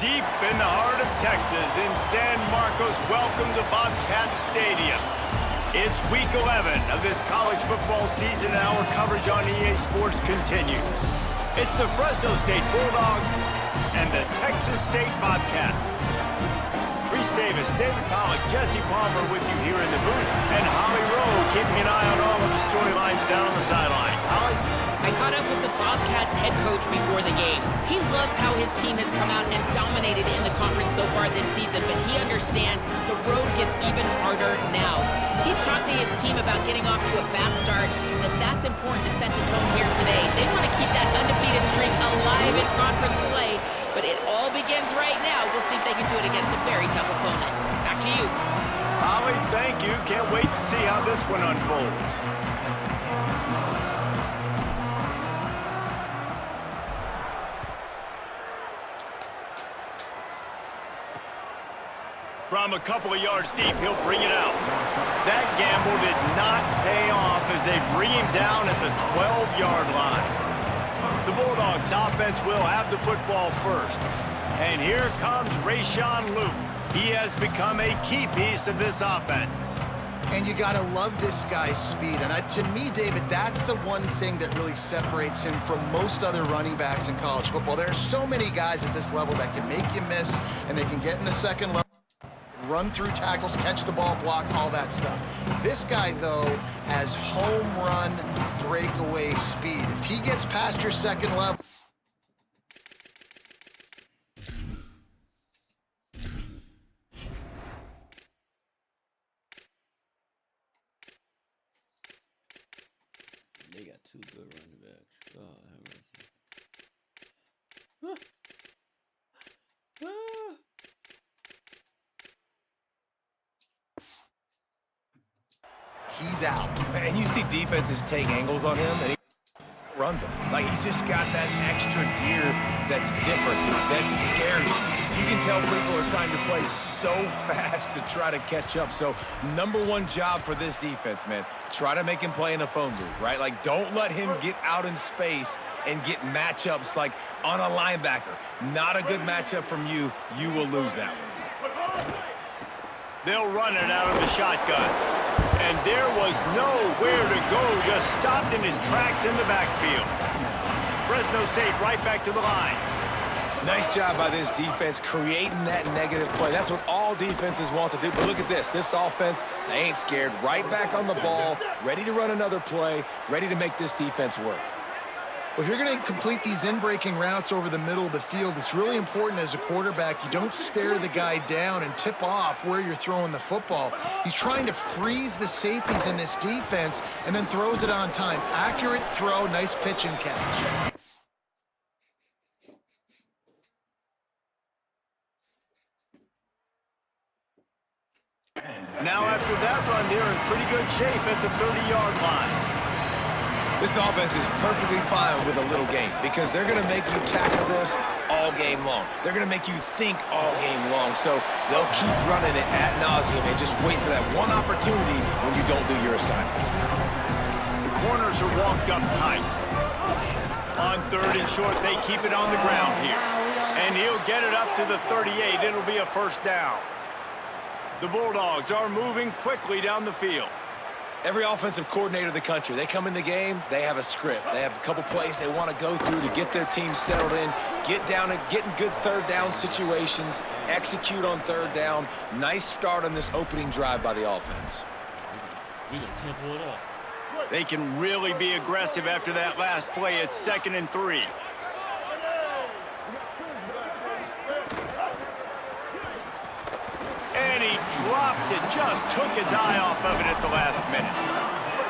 Deep in the heart of Texas, in San Marcos, welcome to Bobcat Stadium. It's week 11 of this college football season, and our coverage on EA Sports continues. It's the Fresno State Bulldogs and the Texas State Bobcats. Reese Davis, David Pollock, Jesse Palmer with you here in the booth, and Holly Rowe keeping an eye on all of the storylines down on the sideline. Holly? I caught up with the Bobcats head coach before the game. He loves how his team has come out and dominated in the conference so far this season, but he understands the road gets even harder now. He's talked to his team about getting off to a fast start, and that's important to set the tone here today. They want to keep that undefeated streak alive in conference play, but it all begins right now. We'll see if they can do it against a very tough opponent. Back to you. Holly, thank you. Can't wait to see how this one unfolds. From a couple of yards deep, he'll bring it out. That gamble did not pay off as they bring him down at the 12-yard line. The Bulldogs offense will have the football first. And here comes Rayshawn Luke. He has become a key piece of this offense. And you got to love this guy's speed. And to me, David, that's the one thing that really separates him from most other running backs in college football. There are so many guys at this level that can make you miss, and they can get in the second level, run through tackles, catch the ball, block, all that stuff. This guy, though, has home run breakaway speed. If he gets past your second level, they got two good running backs. Oh, have mercy. he's out. And you see defenses take angles on him, and he runs them. Like, he's just got that extra gear that's different, that scares you. You can tell people are trying to play so fast to try to catch up. So, #1 job for this defense, man. Try to make him play in a phone booth, right? Like, don't let him get out in space and get matchups like on a linebacker. Not a good matchup from you. You will lose that one. They'll run it out of the shotgun. And there was nowhere to go, just stopped in his tracks in the backfield. Fresno State right back to the line. Nice job by this defense creating that negative play. That's what all defenses want to do. But look at this. This offense, they ain't scared. Right back on the ball, ready to run another play, ready to make this defense work. Well, if you're going to complete these in-breaking routes over the middle of the field, it's really important as a quarterback you don't stare the guy down and tip off where you're throwing the football. He's trying to freeze the safeties in this defense and then throws it on time. Accurate throw, nice pitch and catch. Now after that run, they're in pretty good shape at the 30-yard line. This offense is perfectly fine with a little game because they're going to make you tackle this all game long. They're going to make you think all game long. So they'll keep running it ad nauseum and just wait for that one opportunity when you don't do your assignment. The corners are walked up tight. On 3rd and short, they keep it on the ground here. And he'll get it up to the 38. It'll be a first down. The Bulldogs are moving quickly down the field. Every offensive coordinator in the country, they come in the game, they have a script. They have a couple plays they want to go through to get their team settled in, get down and get in good third down situations, execute on 3rd down. Nice start on this opening drive by the offense. They can really be aggressive after that last play. It's 2nd and 3. And he drops it, just took his eye off of it at the last minute.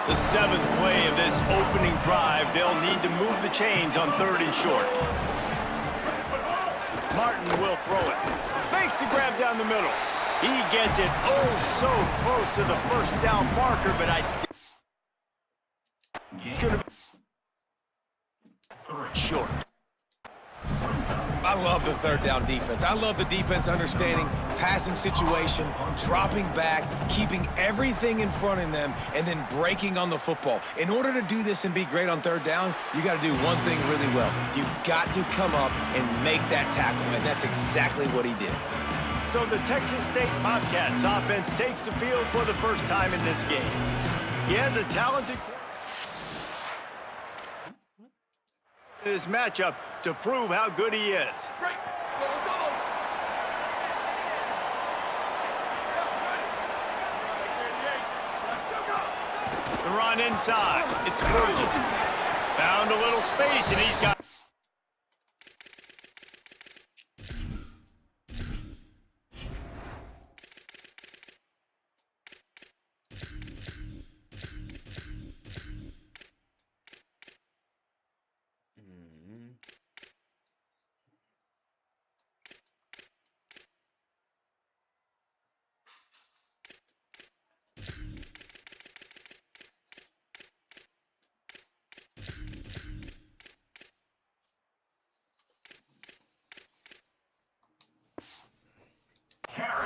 The 7th play of this opening drive, they'll need to move the chains on 3rd and short. Martin will throw it. Makes the grab down the middle. He gets it oh so close to the first down marker, but I think he's going to be short. I love the third down defense. I love the defense understanding passing situation, dropping back, keeping everything in front of them, and then breaking on the football. In order to do this and be great on third down, you got to do one thing really well. You've got to come up and make that tackle, and that's exactly what he did. So the Texas State Bobcats offense takes the field for the first time in this game. He has a talented in this matchup to prove how good he is. The run inside. It's Burgess. Found a little space, and he's got...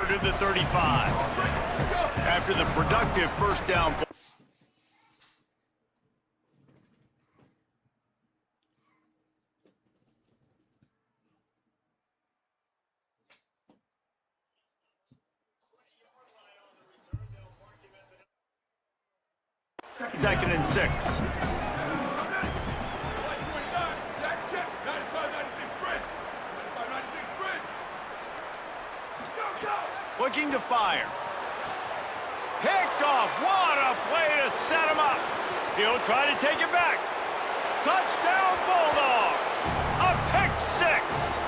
to the 35. After the productive first down. Second and 6. Looking to fire. Picked off. What a play to set him up. He'll try to take it back. Touchdown Bulldogs. A pick 6.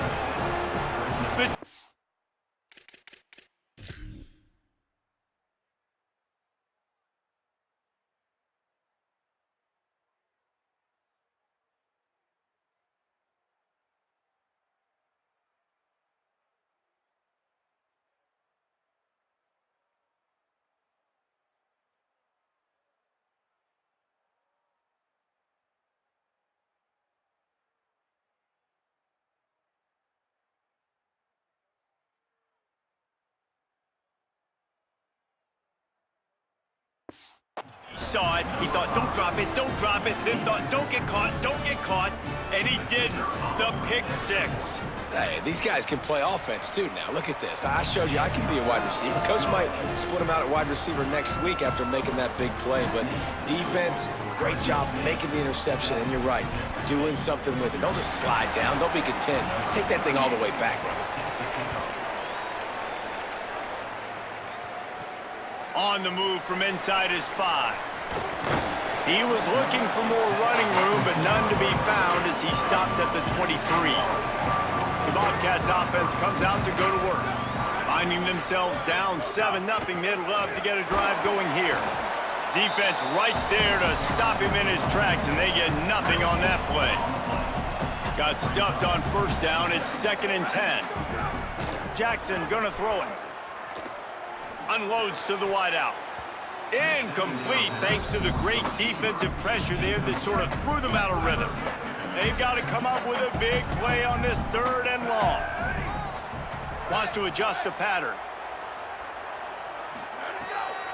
Saw it, he thought, don't drop it, then thought, don't get caught, and he didn't. The pick 6. Hey, these guys can play offense, too, now. Look at this. I showed you I can be a wide receiver. Coach might split him out at wide receiver next week after making that big play, but defense, great job making the interception, and you're right, doing something with it. Don't just slide down. Don't be content. Take that thing all the way back, brother. On the move from inside his 5. He was looking for more running room, but none to be found as he stopped at the 23. The Bobcats offense comes out to go to work. Finding themselves down 7-0, they'd love to get a drive going here. Defense right there to stop him in his tracks, and they get nothing on that play. Got stuffed on first down. It's 2nd and 10. Jackson gonna throw it. Unloads to the wideout. Incomplete thanks to the great defensive pressure there that sort of threw them out of rhythm. They've got to come up with a big play on this 3rd and long. Wants to adjust the pattern.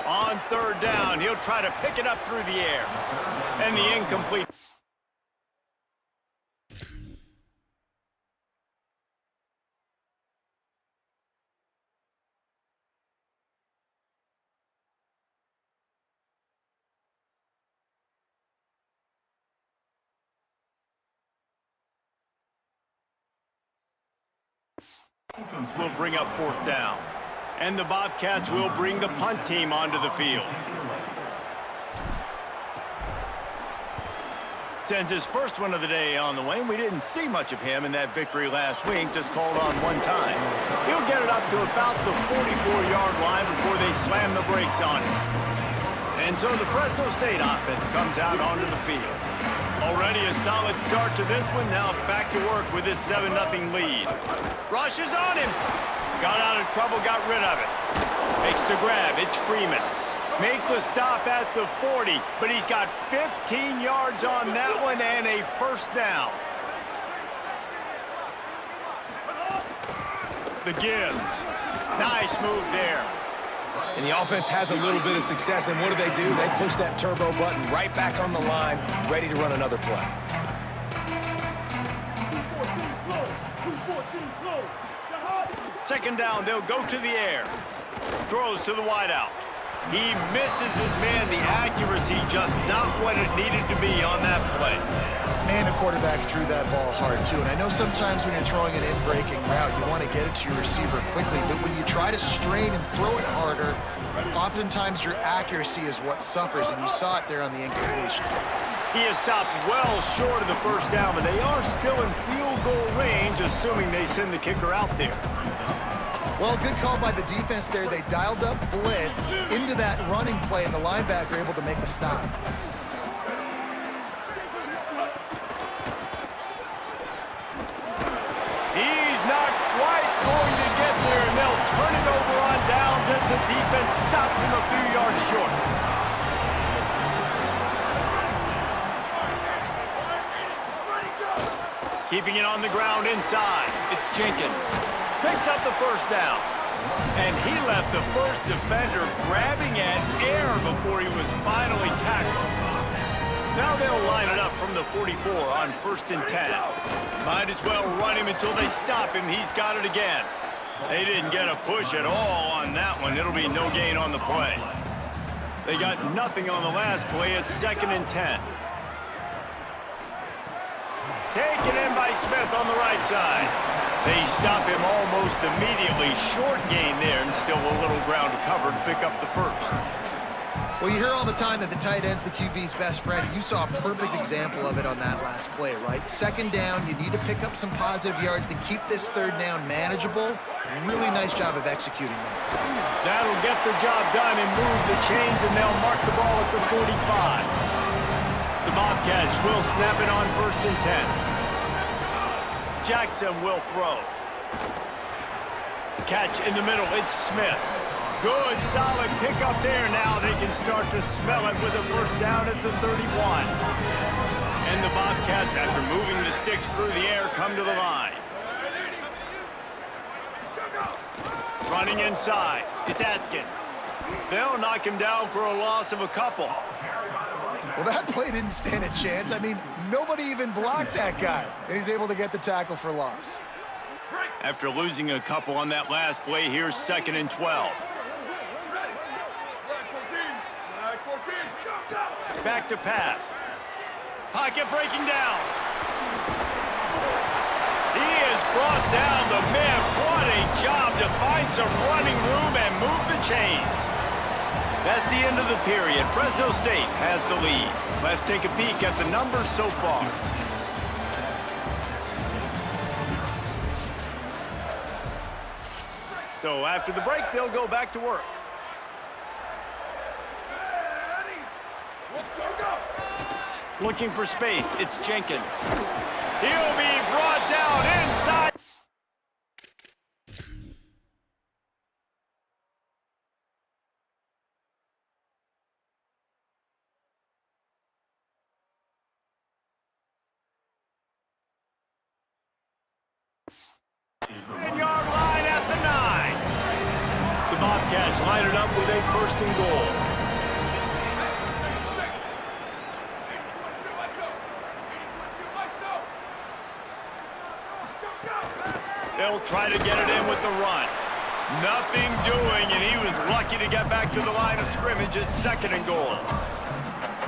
On 3rd down, he'll try to pick it up through the air. And the incomplete. Will bring up 4th down. And the Bobcats will bring the punt team onto the field. Sends his first one of the day on the way. We didn't see much of him in that victory last week, just called on one time. He'll get it up to about the 44-yard line before they slam the brakes on him. And so the Fresno State offense comes out onto the field. Already a solid start to this one. Now back to work with this 7-0 lead. Rushes on him. Got out of trouble, got rid of it. Makes the grab. It's Freeman. Make the stop at the 40, but he's got 15 yards on that one and a first down. The give. Nice move there. And the offense has a little bit of success, and what do? They push that turbo button right back on the line, ready to run another play. 2nd down, they'll go to the air. Throws to the wideout. He misses his man. The accuracy just not what it needed to be on that play. And the quarterback threw that ball hard, too. And I know sometimes when you're throwing an in-breaking route, you want to get it to your receiver quickly. But when you try to strain and throw it harder, oftentimes your accuracy is what suffers. And you saw it there on the incompletion. He has stopped well short of the 1st down, but they are still in field goal range, assuming they send the kicker out there. Well, good call by the defense there. They dialed up blitz into that running play, and the linebacker able to make the stop. He's not quite going to get there, and they'll turn it over on downs as the defense stops him a few yards short. Keeping it on the ground inside. It's Jenkins. Picks up the 1st down. And he left the first defender grabbing at air before he was finally tackled. Now they'll line it up from the 44 on 1st and 10. Might as well run him until they stop him. He's got it again. They didn't get a push at all on that one. It'll be no gain on the play. They got nothing on the last play. It's 2nd and 10. Taken in by Smith on the right side. They stop him almost immediately. Short gain there, and still a little ground to cover to pick up the 1st. Well, you hear all the time that the tight end's the QB's best friend. You saw a perfect example of it on that last play, right? 2nd down, you need to pick up some positive yards to keep this 3rd down manageable. Really nice job of executing that. That'll get the job done and move the chains, and they'll mark the ball at the 45. The Bobcats will snap it on 1st and 10. Jackson will throw. Catch in the middle, it's Smith. Good, solid pickup there. Now they can start to smell it with a 1st down at the 31. And the Bobcats, after moving the sticks through the air, come to the line. Running inside, it's Atkins. They'll knock him down for a loss of a couple. Well, that play didn't stand a chance. I mean, nobody even blocked that guy. And he's able to get the tackle for loss. After losing a couple on that last play, here's 2nd and 12. Back to pass. Pocket breaking down. He is brought down. The man, what a job to find some running room and move the chains. That's the end of the period. Fresno State has the lead. Let's take a peek at the numbers so far. So after the break, they'll go back to work. Looking for space, it's Jenkins. He'll be brought down inside. Yard line at the 9. The Bobcats line it up with a 1st and goal. They'll try to get it in with the run. Nothing doing, and he was lucky to get back to the line of scrimmage at 2nd and goal.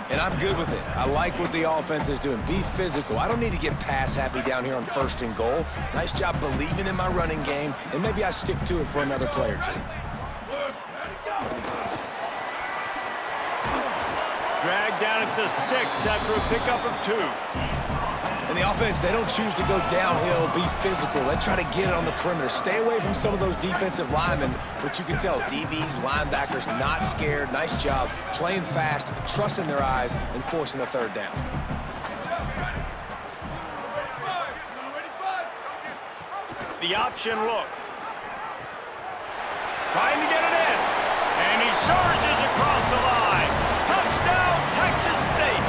And I'm good with it. I like what the offense is doing. Be physical. I don't need to get pass happy down here on 1st and goal. Nice job believing in my running game, and maybe I stick to it for another play or two. Dragged down at the 6 after a pickup of 2. And the offense, they don't choose to go downhill, be physical. They try to get it on the perimeter. Stay away from some of those defensive linemen, but you can tell DBs, linebackers, not scared. Nice job playing fast, trusting their eyes, and forcing the 3rd down. The option look. Trying to get it in. And he surges across the line. Touchdown, Texas State.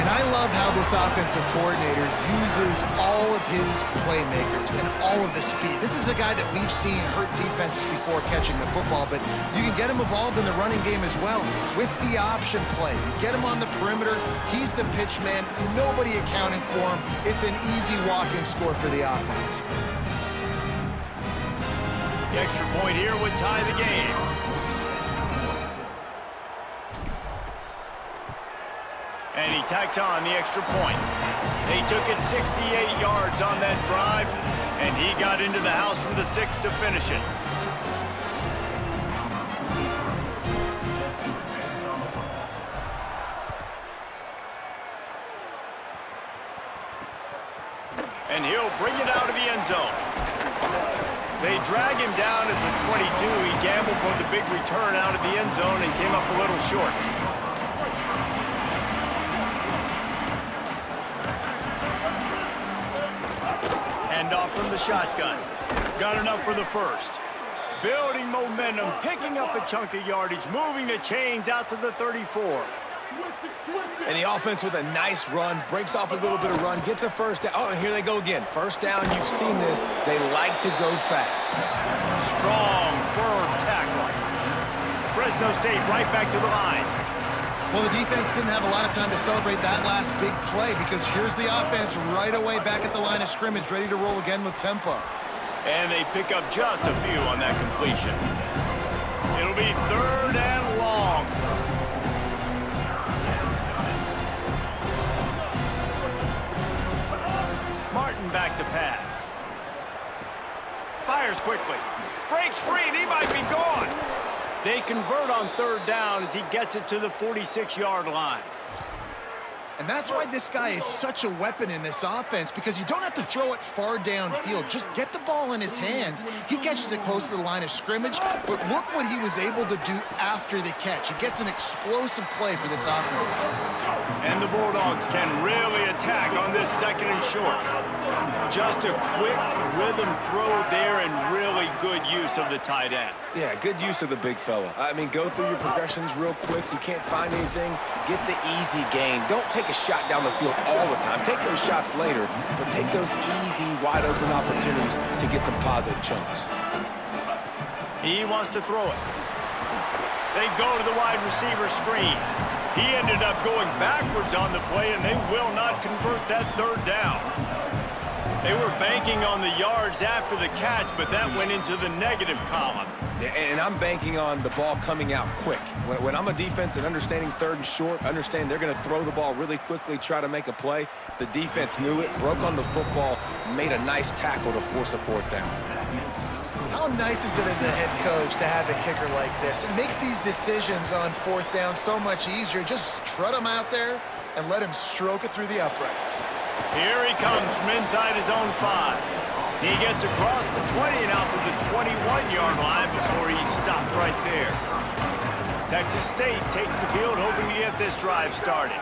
And I I love how this offensive coordinator uses all of his playmakers and all of the speed. This is a guy that we've seen hurt defenses before catching the football, but you can get him involved in the running game as well with the option play. You get him on the perimeter, he's the pitch man, nobody accounting for him. It's an easy walk-in score for the offense. The extra point here would tie the game. And he tacked on the extra point. They took it 68 yards on that drive, and he got into the house from the 6 to finish it. And he'll bring it out of the end zone. They drag him down at the 22. He gambled for the big return out of the end zone and came up a little short. Off from the shotgun. Got enough for the first. Building momentum, picking up a chunk of yardage, moving the chains out to the 34. And the offense with a nice run, breaks off a little bit of run, gets a first down. Oh, and here they go again. First down, you've seen this. They like to go fast. Strong, firm tackle. Fresno State right back to the line. Well, the defense didn't have a lot of time to celebrate that last big play because here's the offense right away back at the line of scrimmage, ready to roll again with tempo. And they pick up just a few on that completion. It'll be 3rd and long. Martin back to pass. Fires quickly. Breaks free, and he might be gone. They convert on 3rd down as he gets it to the 46-yard line. And that's why this guy is such a weapon in this offense, because you don't have to throw it far downfield. Just get the ball in his hands. He catches it close to the line of scrimmage, but look what he was able to do after the catch. He gets an explosive play for this offense. And the Bulldogs can really attack on this 2nd and short. Just a quick rhythm throw there and really good use of the tight end. Yeah, good use of the big fella. I mean, go through your progressions real quick. You can't find anything. Get the easy gain. Don't take a shot down the field all the time. Take those shots later, but take those easy, wide-open opportunities to get some positive chunks. He wants to throw it. They go to the wide receiver screen. He ended up going backwards on the play, and they will not convert that 3rd down. They were banking on the yards after the catch, but that went into the negative column. And I'm banking on the ball coming out quick. When I'm a defense and understanding 3rd and short, understand they're going to throw the ball really quickly, try to make a play. The defense knew it, broke on the football, made a nice tackle to force a 4th down. How nice is it as a head coach to have a kicker like this? It makes these decisions on 4th down so much easier. Just strut him out there and let him stroke it through the uprights. Here he comes from inside his own 5. He gets across the 20 and out to the 21-yard line before he's stopped right there. Texas State takes the field, hoping to get this drive started.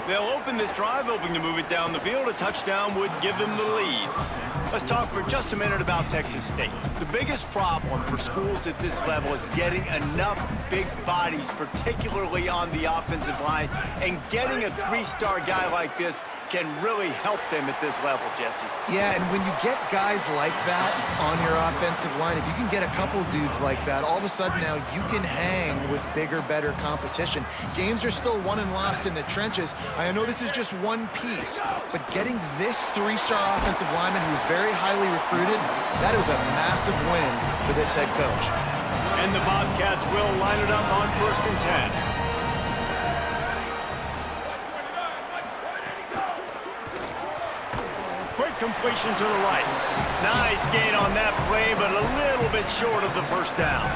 They'll open this drive, hoping to move it down the field. A touchdown would give them the lead. Let's talk for just a minute about Texas State. The biggest problem for schools at this level is getting enough big bodies, particularly on the offensive line, and getting a 3-star guy like this can really help them at this level, Jesse. Yeah, and when you get guys like that on your offensive line, if you can get a couple dudes like that, all of a sudden now you can hang with bigger, better competition. Games are still won and lost in the trenches. I know this is just one piece, but getting this 3-star offensive lineman who's very highly recruited, that was a massive win for this head coach. And the Bobcats will line it up on 1st and 10. Quick completion to the right. Nice gain on that play, but a little bit short of the 1st down.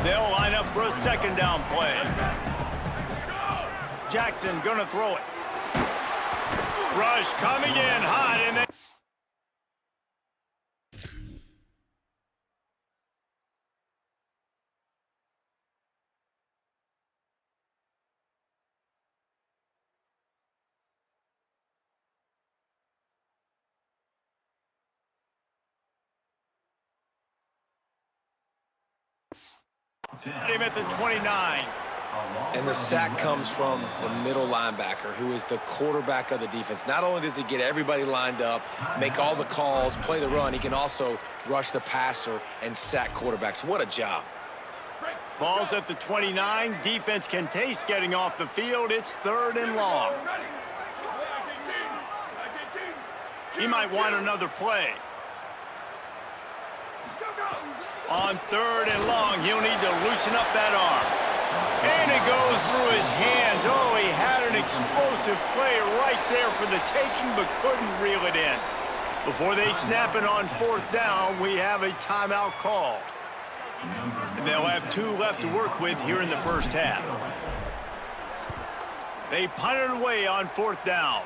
They'll line up for a 2nd down play. Jackson gonna throw it. Rush coming in hot, and they... Got him at the 29. And the sack comes from the middle linebacker, who is the quarterback of the defense. Not only does he get everybody lined up, make all the calls, play the run, he can also rush the passer and sack quarterbacks. What a job. Ball's at the 29. Defense can taste getting off the field. It's 3rd and long. He might want another play. On 3rd and long, he'll need to loosen up that arm. And it goes through his hands. Oh, he had an explosive play right there for the taking, but couldn't reel it in. Before they snap it on 4th down, we have a timeout called. And they'll have 2 left to work with here in the first half. They punt it away on 4th down.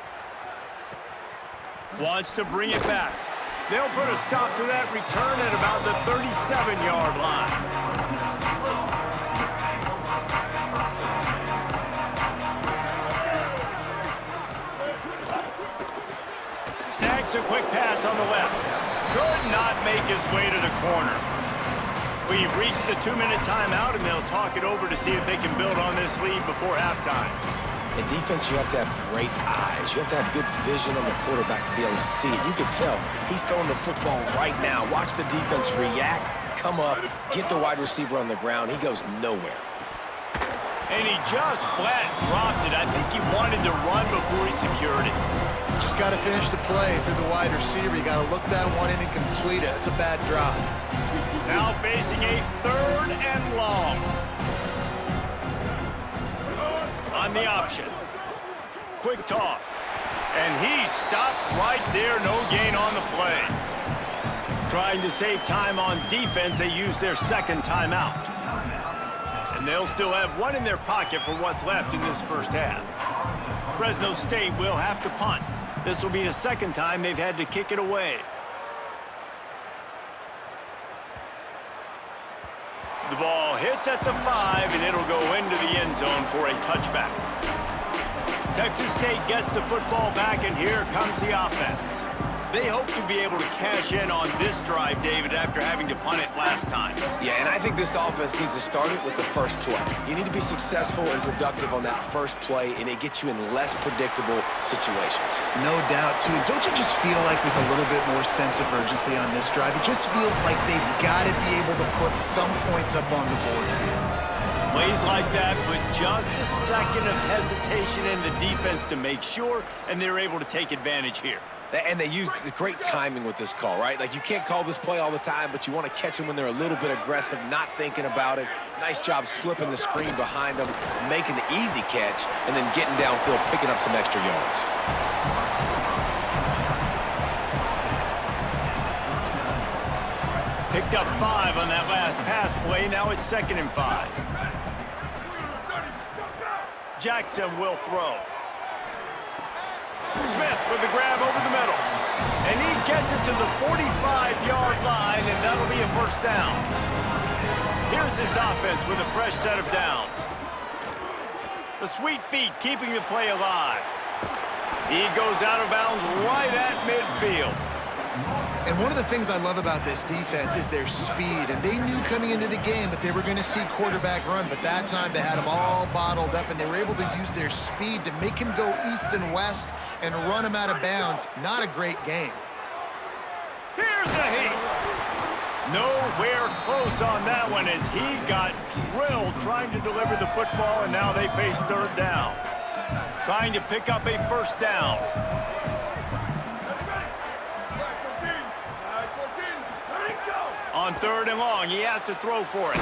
Wants to bring it back. They'll put a stop to that return at about the 37-yard line. Snags a quick pass on the left. Could not make his way to the corner. We've reached the 2-minute timeout, and they'll talk it over to see if they can build on this lead before halftime. In defense, you have to have great eyes. You have to have good vision on the quarterback to be able to see it. You can tell he's throwing the football right now. Watch the defense react, come up, get the wide receiver on the ground. He goes nowhere. And he just flat dropped it. I think he wanted to run before he secured it. Just got to finish the play through the wide receiver. You got to look that one in and complete it. It's a bad drop. Now facing a 3rd and long. On the option. Quick toss. And he stopped right there. No gain on the play. Trying to save time on defense, they use their 2nd timeout. And they'll still have 1 in their pocket for what's left in this first half. Fresno State will have to punt. This will be the 2nd time they've had to kick it away. The ball hits at the 5, and it'll go into the end zone for a touchback. Texas State gets the football back, and here comes the offense. They hope to be able to cash in on this drive, David, after having to punt it last time. Yeah, and I think this offense needs to start it with the first play. You need to be successful and productive on that first play, and it gets you in less predictable situations. No doubt, too. Don't you just feel like there's a little bit more sense of urgency on this drive? It just feels like they've got to be able to put some points up on the board. Plays like that, but just a second of hesitation in the defense to make sure, and they're able to take advantage here. And they use the great timing with this call, right? Like, you can't call this play all the time, but you want to catch them when they're a little bit aggressive, not thinking about it. Nice job slipping the screen behind them, making the easy catch, and then getting downfield, picking up some extra yards. Picked up 5 on that last pass play. Now it's 2nd and 5. Jackson will throw. Smith with the grab over the middle. And he gets it to the 45-yard line, and that'll be a 1st down. Here's this offense with a fresh set of downs. The sweet feet keeping the play alive. He goes out of bounds right at midfield. And one of the things I love about this defense is their speed. And they knew coming into the game that they were going to see quarterback run, but that time they had him all bottled up, and they were able to use their speed to make him go east and west and run him out of bounds. Not a great game. Here's a heat. Nowhere close on that one as he got drilled trying to deliver the football, and now they face 3rd down. Trying to pick up a 1st down. On 3rd and long, he has to throw for it.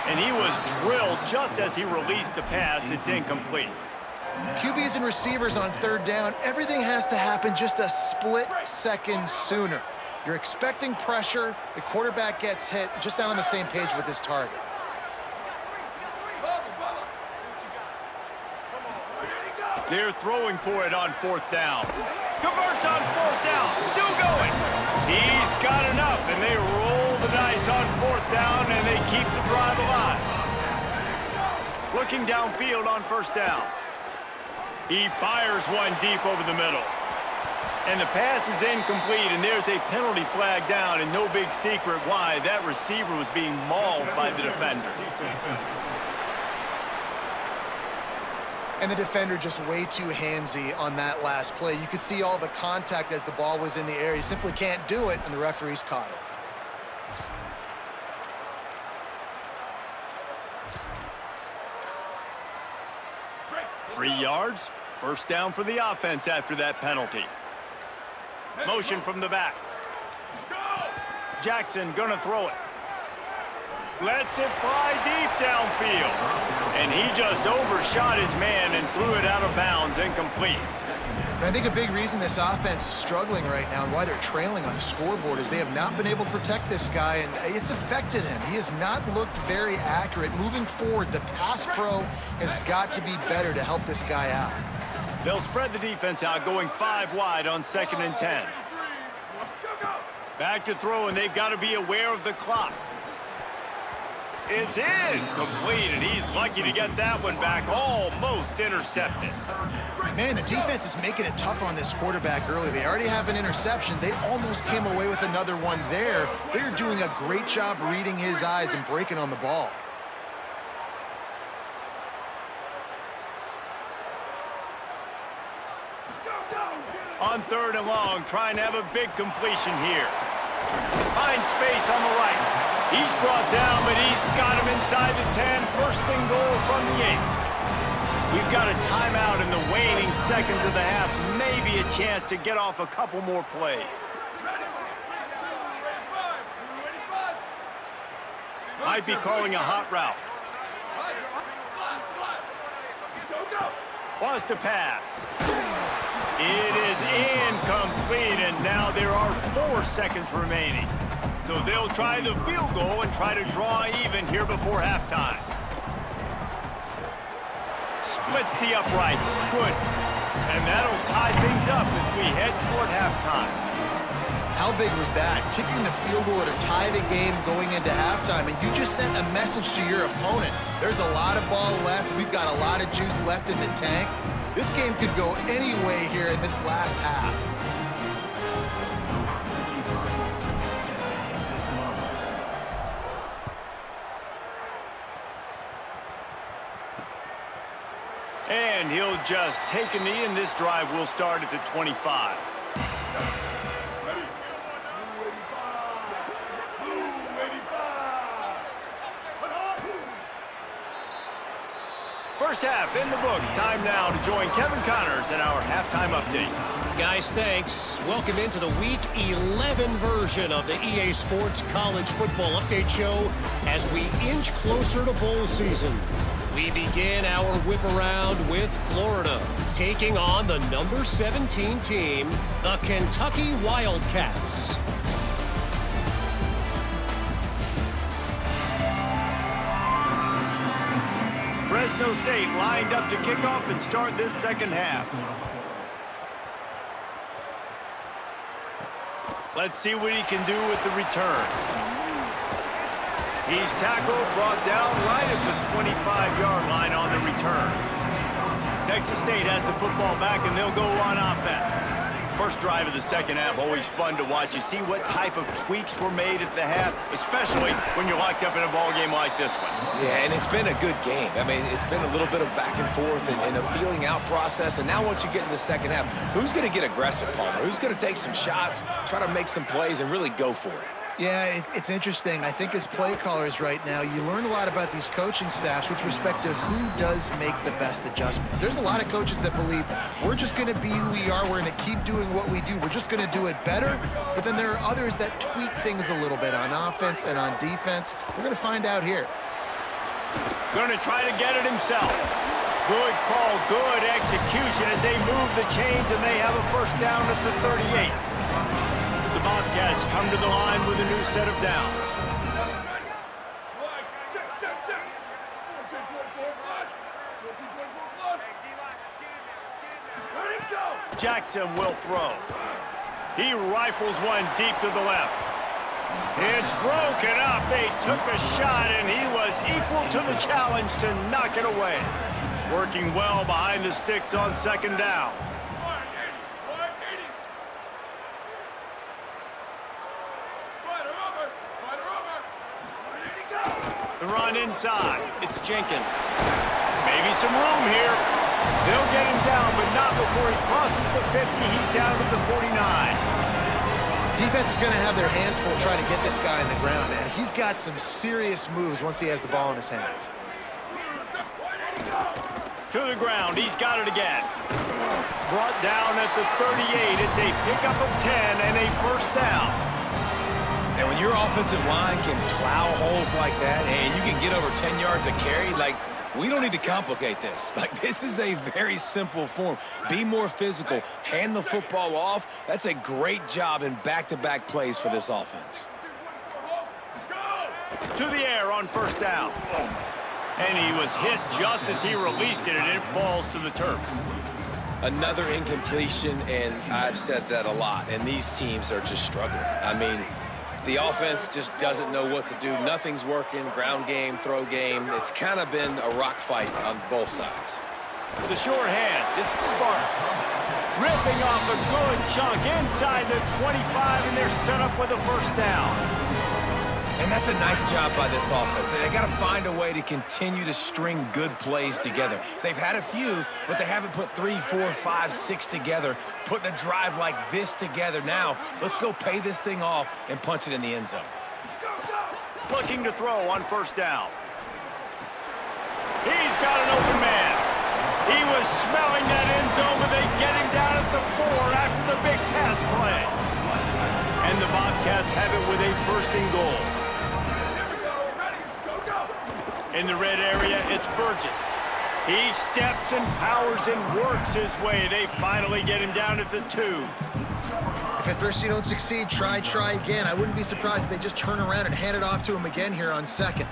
And he was drilled just as he released the pass. It's incomplete. QBs and receivers on 3rd down, everything has to happen just a split second sooner. You're expecting pressure, the quarterback gets hit, just not on the same page with his target. They're throwing for it on 4th down. Converts on 4th down, still going. He's got enough, and they roll the dice on 4th down, and they keep the drive alive. Looking downfield on 1st down. He fires one deep over the middle. And the pass is incomplete, and there's a penalty flag down, and no big secret why. That receiver was being mauled by the defender. And the defender just way too handsy on that last play. You could see all the contact as the ball was in the air. You simply can't do it, and the referee's caught it. Free yards. First down for the offense after that penalty. Motion from the back. Jackson gonna throw it. Lets it fly deep downfield. And he just overshot his man and threw it out of bounds, incomplete. And I think a big reason this offense is struggling right now and why they're trailing on the scoreboard is they have not been able to protect this guy, and it's affected him. He has not looked very accurate. Moving forward, the pass pro has got to be better to help this guy out. They'll spread the defense out, going 5 wide on 2nd and 10. Back to throw, and they've got to be aware of the clock. It's incomplete, and he's lucky to get that one back, almost intercepted. Man, the defense is making it tough on this quarterback early. They already have an interception. They almost came away with another one there. They're doing a great job reading his eyes and breaking on the ball. On 3rd and long, trying to have a big completion here. Finds space on the right. He's brought down, but he's got him inside the 10. First and goal from the 8. We've got a timeout in the waning seconds of the half. Maybe a chance to get off a couple more plays. Might be calling a hot route. Wants to pass. It is incomplete, and now there are 4 seconds remaining. So they'll try the field goal and try to draw even here before halftime. Splits the uprights. Good. And that'll tie things up as we head toward halftime. How big was that? Kicking the field goal to tie the game going into halftime, and you just sent a message to your opponent. There's a lot of ball left. We've got a lot of juice left in the tank. This game could go any way here in this last half. And he'll just take a knee, and this drive will start at the 25. First half in the books. Time now to join Kevin Connors in our halftime update. Guys, thanks. Welcome into the Week 11 version of the EA Sports College Football Update Show as we inch closer to bowl season. We begin our whip around with Florida, taking on the number 17 team, the Kentucky Wildcats. Fresno State lined up to kick off and start this second half. Let's see what he can do with the return. He's tackled, brought down right at the 25-yard line on the return. Texas State has the football back, and they'll go on offense. First drive of the second half, always fun to watch. You see what type of tweaks were made at the half, especially when you're locked up in a ball game like this one. Yeah, and it's been a good game. I mean, it's been a little bit of back and forth and a feeling out process. And now once you get in the second half, who's going to get aggressive, Palmer? Who's going to take some shots, try to make some plays, and really go for it? Yeah, it's interesting. I think as play callers right now, you learn a lot about these coaching staffs with respect to who does make the best adjustments. There's a lot of coaches that believe we're just going to be who we are. We're going to keep doing what we do. We're just going to do it better. But then there are others that tweak things a little bit on offense and on defense. We're going to find out here. Going to try to get it himself. Good call, good execution as they move the chains, and they have a first down at the 38. The Bobcats come to the line with a new set of downs. Jackson will throw. He rifles one deep to the left. It's broken up. They took a shot, and he was equal to the challenge to knock it away. Working well behind the sticks on second down. The run inside. It's Jenkins. Maybe some room here. They'll get him down, but not before he crosses the 50. He's down to the 49. Defense is going to have their hands full trying to get this guy in the ground, man. He's got some serious moves once he has the ball in his hands. To the ground. He's got it again. Brought down at the 38. It's a pickup of 10 and a first down. And when your offensive line can plow holes like that and you can get over 10 yards a carry, like, we don't need to complicate this. Like, this is a very simple form. Be more physical. Hand the football off. That's a great job in back-to-back plays for this offense. To the air on first down. And he was hit just as he released it, and it falls to the turf. Another incompletion, and I've said that a lot, and these teams are just struggling. I mean, the offense just doesn't know what to do. Nothing's working. Ground game, throw game. It's kind of been a rock fight on both sides. The short hands. It's the Spartans. Ripping off a good chunk inside the 25, and they're set up with a first down. And that's a nice job by this offense. They got to find a way to continue to string good plays together. They've had a few, but they haven't put 3, 4, 5, 6 together, putting a drive like this together. Now, let's go pay this thing off and punch it in the end zone. Looking to throw on first down. He's got an open man. He was smelling that end zone, but they get him down at the 4 after the big pass play. And the Bobcats have it with a first and goal. In the red area, it's Burgess. He steps and powers and works his way. They finally get him down at the 2. If at first you don't succeed, try again. I wouldn't be surprised if they just turn around and hand it off to him again here on second.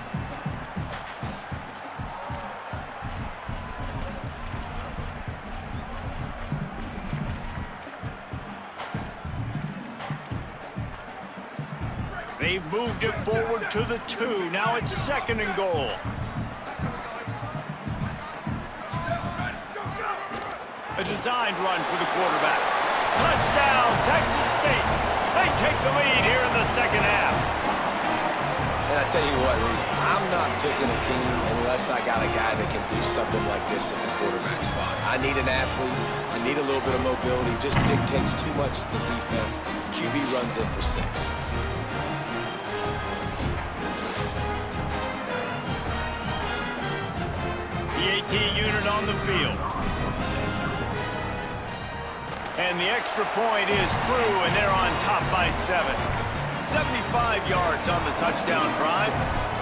They've moved it forward to the 2. Now it's second and goal. A designed run for the quarterback. Touchdown, Texas State. They take the lead here in the second half. And I tell you what, Reese, I'm not picking a team unless I got a guy that can do something like this at the quarterback spot. I need an athlete. I need a little bit of mobility. It just dictates too much to the defense. QB runs in for 6. The AT unit on the field. And the extra point is true, and they're on top by 7. 75 yards on the touchdown drive,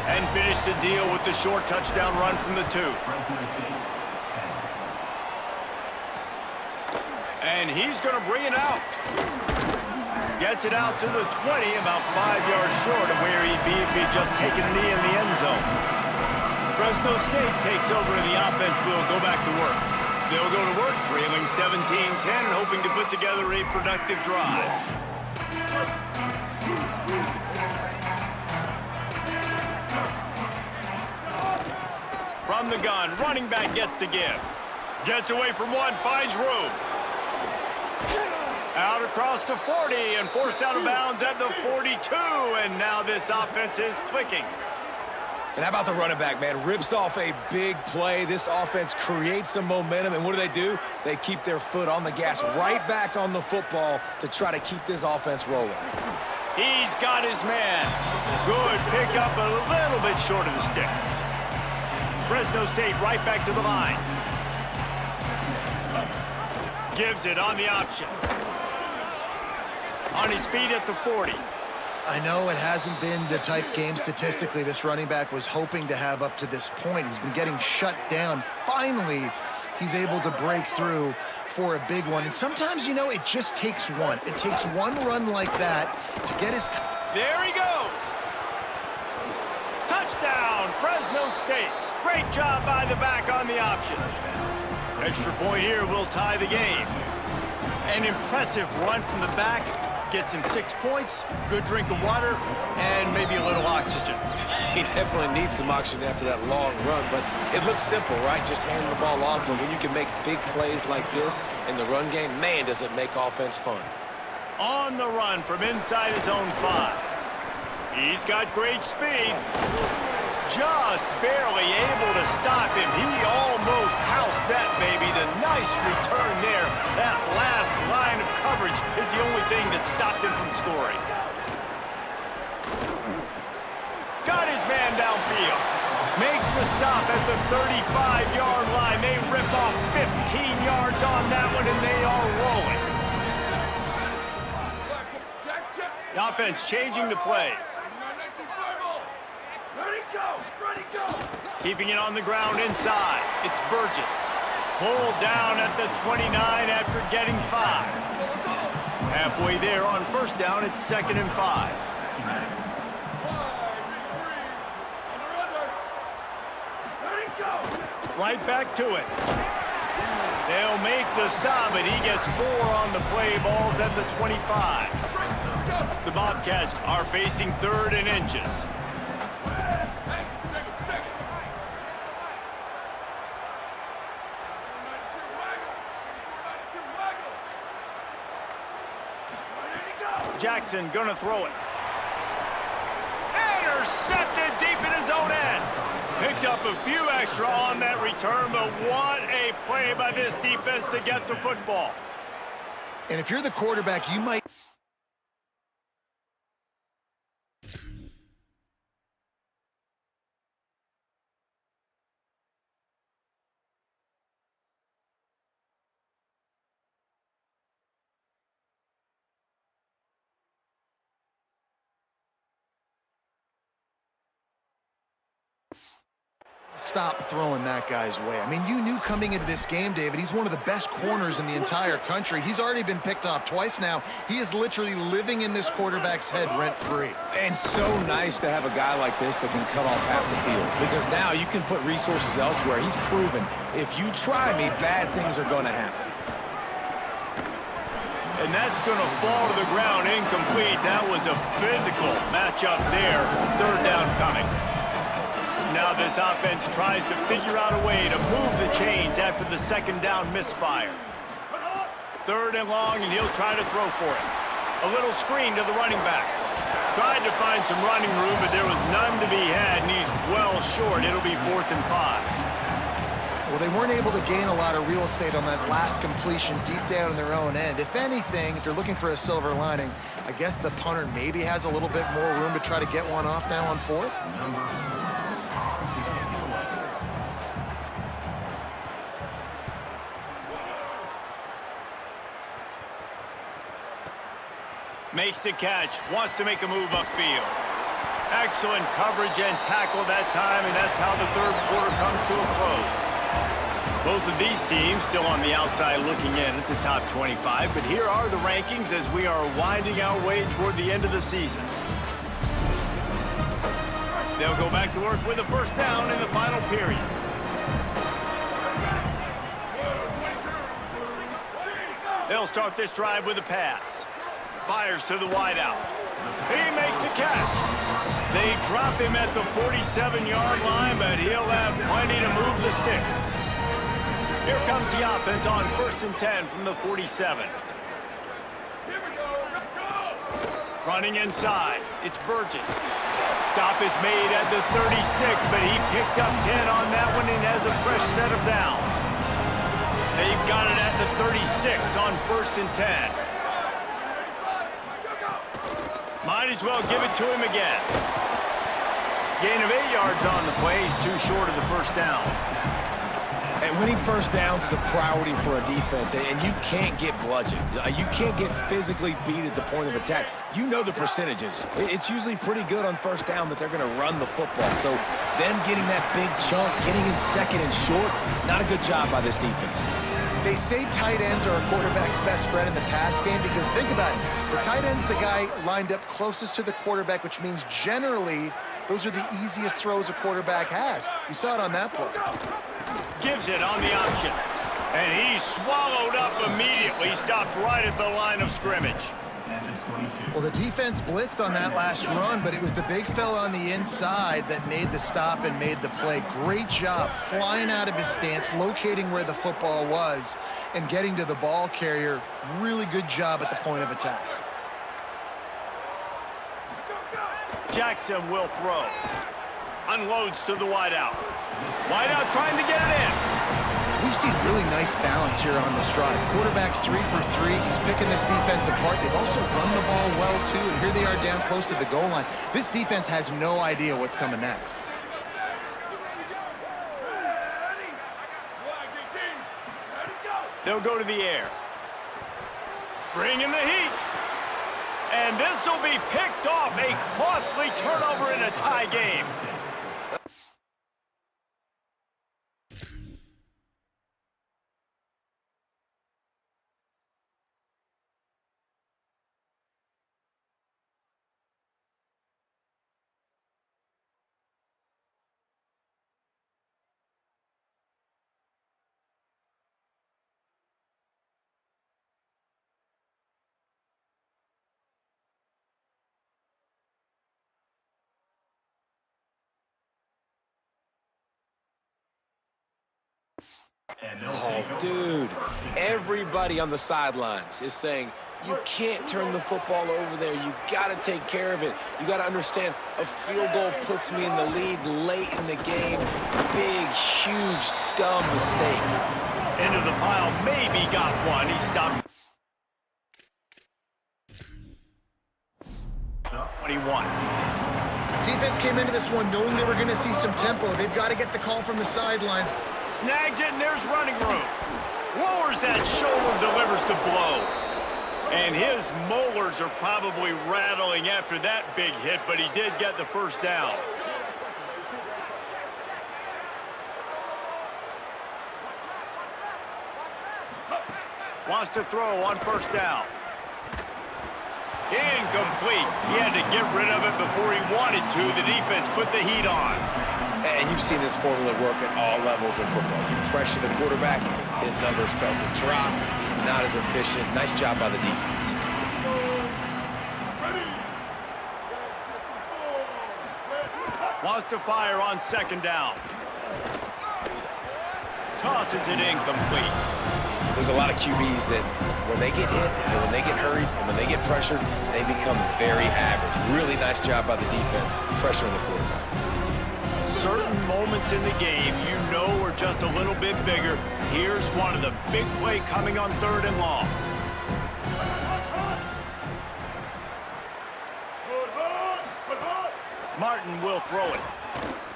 and finish the deal with the short touchdown run from the 2. And he's going to bring it out. Gets it out to the 20, about 5 yards short of where he'd be if he'd just taken a knee in the end zone. Fresno State takes over, and the offense will go back to work. They'll go to work, trailing 17-10, and hoping to put together a productive drive. From the gun, running back gets to give. Gets away from one, finds room. Out across the 40 and forced out of bounds at the 42, and now this offense is clicking. And how about the running back, man? Rips off a big play. This offense creates some momentum, and what do? They keep their foot on the gas, right back on the football to try to keep this offense rolling. He's got his man. Good pickup, a little bit short of the sticks. Fresno State right back to the line. Gives it on the option. On his feet at the 40. I know it hasn't been the type game statistically this running back was hoping to have up to this point. He's been getting shut down. Finally, he's able to break through for a big one. And sometimes, you know, it just takes one. It takes one run like that to get his... There he goes. Touchdown, Fresno State. Great job by the back on the option. Extra point here will tie the game. An impressive run from the back. Gets him 6 points, good drink of water, and maybe a little oxygen. He definitely needs some oxygen after that long run, but it looks simple, right? Just hand the ball off, but when you can make big plays like this in the run game, man, does it make offense fun. On the run from inside his own 5. He's got great speed. Just barely able to stop him. He almost housed that baby. The nice return there. That last line of coverage is the only thing that stopped him from scoring. Got his man downfield. Makes the stop at the 35-yard line. They rip off 15 yards on that one, and they are rolling. The offense changing the play. Keeping it on the ground inside. It's Burgess. Pulled down at the 29 after getting 5. Halfway there on first down, it's 2nd and 5. Right back to it. They'll make the stop, and he gets 4 on the play. Ball's at the 25. The Bobcats are facing 3rd and inches. Jackson gonna throw it. Intercepted deep in his own end. Picked up a few extra on that return, but what a play by this defense to get the football. And if you're the quarterback, you might... Stop throwing that guy's way. I mean, you knew coming into this game, David, he's one of the best corners in the entire country. He's already been picked off twice now. He is literally living in this quarterback's head rent-free. And so nice to have a guy like this that can cut off half the field, because now you can put resources elsewhere. He's proven if you try me, bad things are going to happen. And that's going to fall to the ground incomplete. That was a physical matchup there. 3rd down coming. Now this offense tries to figure out a way to move the chains after the 2nd down misfire. 3rd and long, and he'll try to throw for it. A little screen to the running back. Tried to find some running room, but there was none to be had, and he's well short. It'll be 4th and 5. Well, they weren't able to gain a lot of real estate on that last completion deep down in their own end. If anything, if you're looking for a silver lining, I guess the punter maybe has a little bit more room to try to get one off now on 4th. Makes the catch, wants to make a move upfield. Excellent coverage and tackle that time, and that's how the 3rd quarter comes to a close. Both of these teams still on the outside looking in at the top 25, but here are the rankings as we are winding our way toward the end of the season. They'll go back to work with a 1st down in the final period. They'll start this drive with a pass. Fires to the wideout. He makes a catch. They drop him at the 47-yard line, but he'll have plenty to move the sticks. Here comes the offense on 1st and 10 from the 47. Running inside, it's Burgess. Stop is made at the 36, but he picked up 10 on that one and has a fresh set of downs. They've got it at the 36 on 1st and 10. Might as well give it to him again. Gain of 8 yards on the play. He's too short of the 1st down. And winning 1st downs is a priority for a defense, and you can't get bludgeoned. You can't get physically beat at the point of attack. You know the percentages. It's usually pretty good on 1st down that they're going to run the football. So them getting that big chunk, getting in 2nd and short, not a good job by this defense. They say tight ends are a quarterback's best friend in the pass game because think about it. The tight end's the guy lined up closest to the quarterback, which means generally those are the easiest throws a quarterback has. You saw it on that play. Gives it on the option. And he's swallowed up immediately. Stopped right at the line of scrimmage. Well, the defense blitzed on that last run, but it was the big fella on the inside that made the stop and made the play. Great job flying out of his stance, locating where the football was, and getting to the ball carrier. Really good job at the point of attack. Jackson will throw. Unloads to the wideout. Wideout trying to get it in. We've seen really nice balance here on this drive. Quarterback's 3 for 3. He's picking this defense apart. They've also run the ball well, too, and here they are down close to the goal line. This defense has no idea what's coming next. They'll go to the air. Bringing the heat. And this will be picked off. A costly turnover in a tie game. Oh, dude, everybody on the sidelines is saying, you can't turn the football over there. You got to take care of it. You got to understand, a field goal puts me in the lead late in the game. Big, huge, dumb mistake. Into the pile, maybe got one. He stopped. 21. Defense came into this one knowing they were going to see some tempo. They've got to get the call from the sidelines. Snags it, and there's running room. Lowers that shoulder, delivers the blow. And his molars are probably rattling after that big hit, but he did get the first down. Wants to throw on first down. Incomplete. He had to get rid of it before he wanted to. The defense put the heat on. And you've seen this formula work at all levels of football. You pressure the quarterback, his numbers start to drop. He's not as efficient. Nice job by the defense. Wants to fire on second down. Tosses it incomplete. There's a lot of QBs that when they get hit and when they get hurried and when they get pressured, they become very average. Really nice job by the defense, pressuring the quarterback. Certain moments in the game you know are just a little bit bigger. Here's one of the big play coming on 3rd and long. Martin will throw it.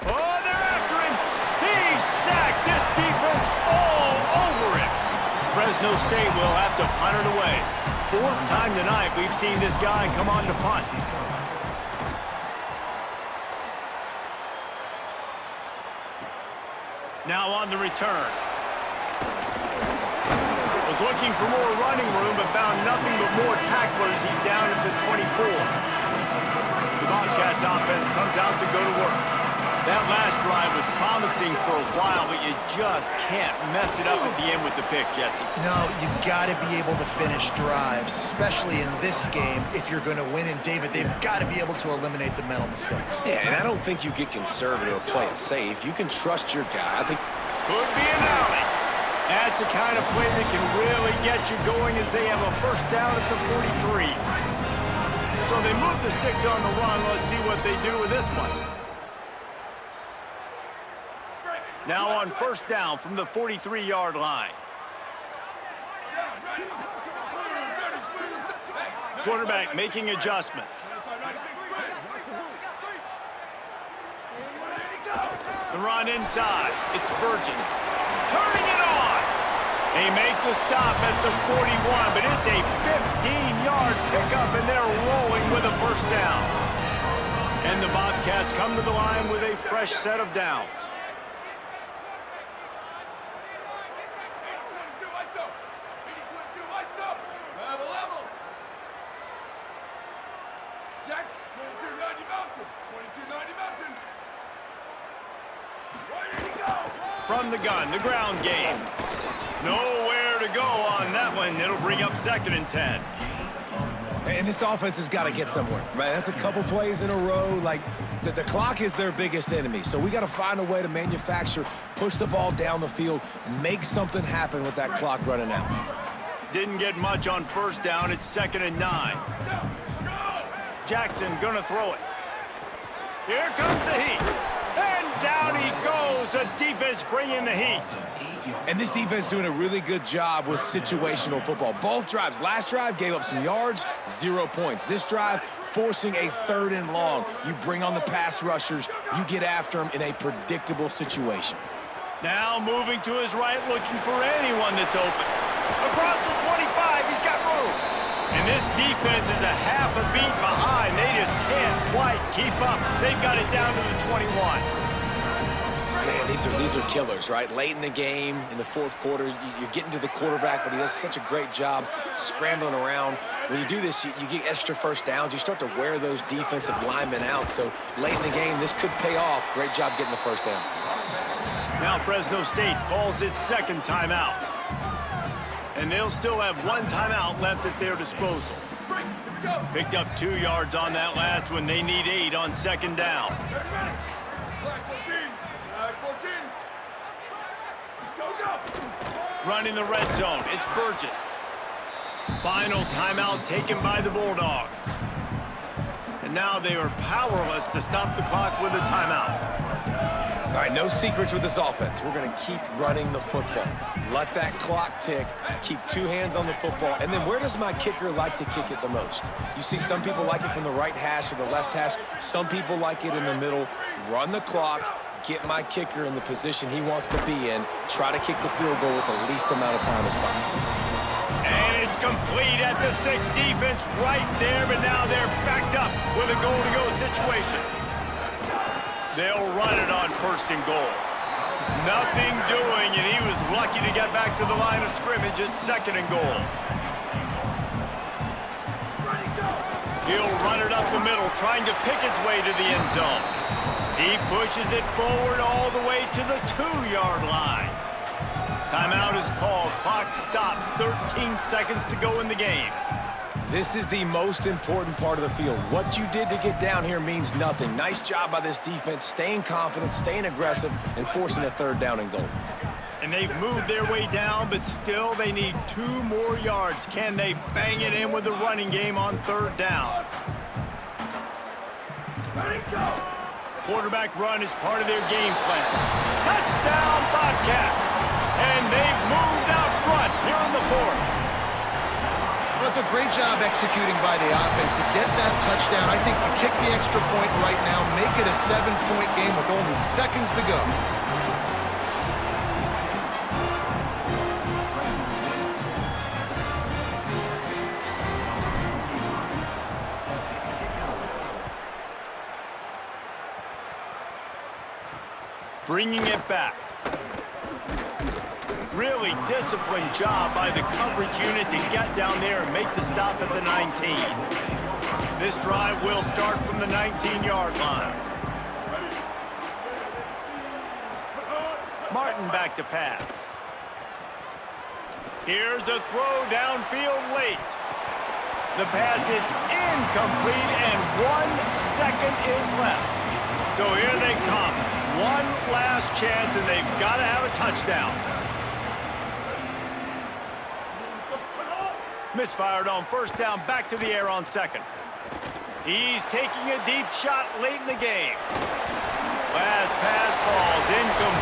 Oh, they're after him. He's sacked. This defense all over him. Fresno State will have to punt it away. 4th time tonight we've seen this guy come on to punt. Now on the return. Was looking for more running room, but found nothing but more tacklers. He's down at the 24. The Bobcats offense comes out to go to work. That last drive was promising for a while, but you just can't mess it up at the end with the pick, Jesse. No, you got to be able to finish drives, especially in this game. If you're going to win, and David, they've got to be able to eliminate the mental mistakes. Yeah, and I don't think you get conservative or play it safe. You can trust your guy. I think could be an alley. That's the kind of play that can really get you going as they have a first down at the 43. So they move the sticks on the run. Let's see what they do with this one. Now on first down from the 43-yard line. Quarterback making adjustments. The run inside. It's Burgess. Turning it on. They make the stop at the 41, but it's a 15-yard pickup, and they're rolling with a first down. And the Bobcats come to the line with a fresh set of downs. From the gun, the ground game. Nowhere to go on that one. It'll bring up 2nd and 10. And this offense has got to get somewhere, right? That's a couple plays in a row. Like, the clock is their biggest enemy. So we got to find a way to manufacture, push the ball down the field, make something happen with that clock running out. Didn't get much on first down. It's 2nd and 9. Jackson gonna throw it. Here comes the heat. down he goes. The defense bringing the heat. And this defense doing a really good job with situational football. Both drives. Last drive gave up some yards, 0 points. This drive forcing a 3rd and long. You bring on the pass rushers. You get after them in a predictable situation. Now moving to his right, looking for anyone that's open. Across the 25, he's got room. And this defense is a half a beat behind. They just can't quite keep up. They've got it down to the 21. Man, these are killers, right? Late in the game, in the 4th quarter, you're getting to the quarterback, but he does such a great job scrambling around. When you do this, you get extra first downs. You start to wear those defensive linemen out. So late in the game, this could pay off. Great job getting the first down. Now Fresno State calls its 2nd timeout. And they'll still have 1 timeout left at their disposal. Picked up 2 yards on that last one. They need 8 on 2nd down. Running the red zone, it's Burgess. Final timeout taken by the Bulldogs. And now they are powerless to stop the clock with a timeout. All right, no secrets with this offense. We're going to keep running the football. Let that clock tick. Keep 2 hands on the football. And then where does my kicker like to kick it the most? You see some people like it from the right hash or the left hash. Some people like it in the middle. Run the clock. Get my kicker in the position he wants to be in. Try to kick the field goal with the least amount of time as possible. And it's complete at the 6. Defense right there, but now they're backed up with a goal-to-go situation. They'll run it on 1st and goal. Nothing doing, and he was lucky to get back to the line of scrimmage at 2nd and goal. He'll run it up the middle, trying to pick its way to the end zone. He pushes it forward all the way to the 2-yard line. Timeout is called. Clock stops. 13 seconds to go in the game. This is the most important part of the field. What you did to get down here means nothing. Nice job by this defense, staying confident, staying aggressive, and forcing a 3rd down and goal. And they've moved their way down, but still they need 2 more yards. Can they bang it in with the running game on 3rd down? Ready, go! Quarterback run is part of their game plan. Touchdown, Bobcats! And they've moved out front here in the 4th. Well, it's a great job executing by the offense to get that touchdown. I think you kick the extra point right now, make it a 7-point game with only seconds to go. Bringing it back. Really disciplined job by the coverage unit to get down there and make the stop at the 19. This drive will start from the 19-yard line. Martin back to pass. Here's a throw downfield late. The pass is incomplete and 1 second is left. So here they come. 1 last chance, and they've got to have a touchdown. Misfired on 1st down, back to the air on 2nd. He's taking a deep shot late in the game. Last pass falls incomplete.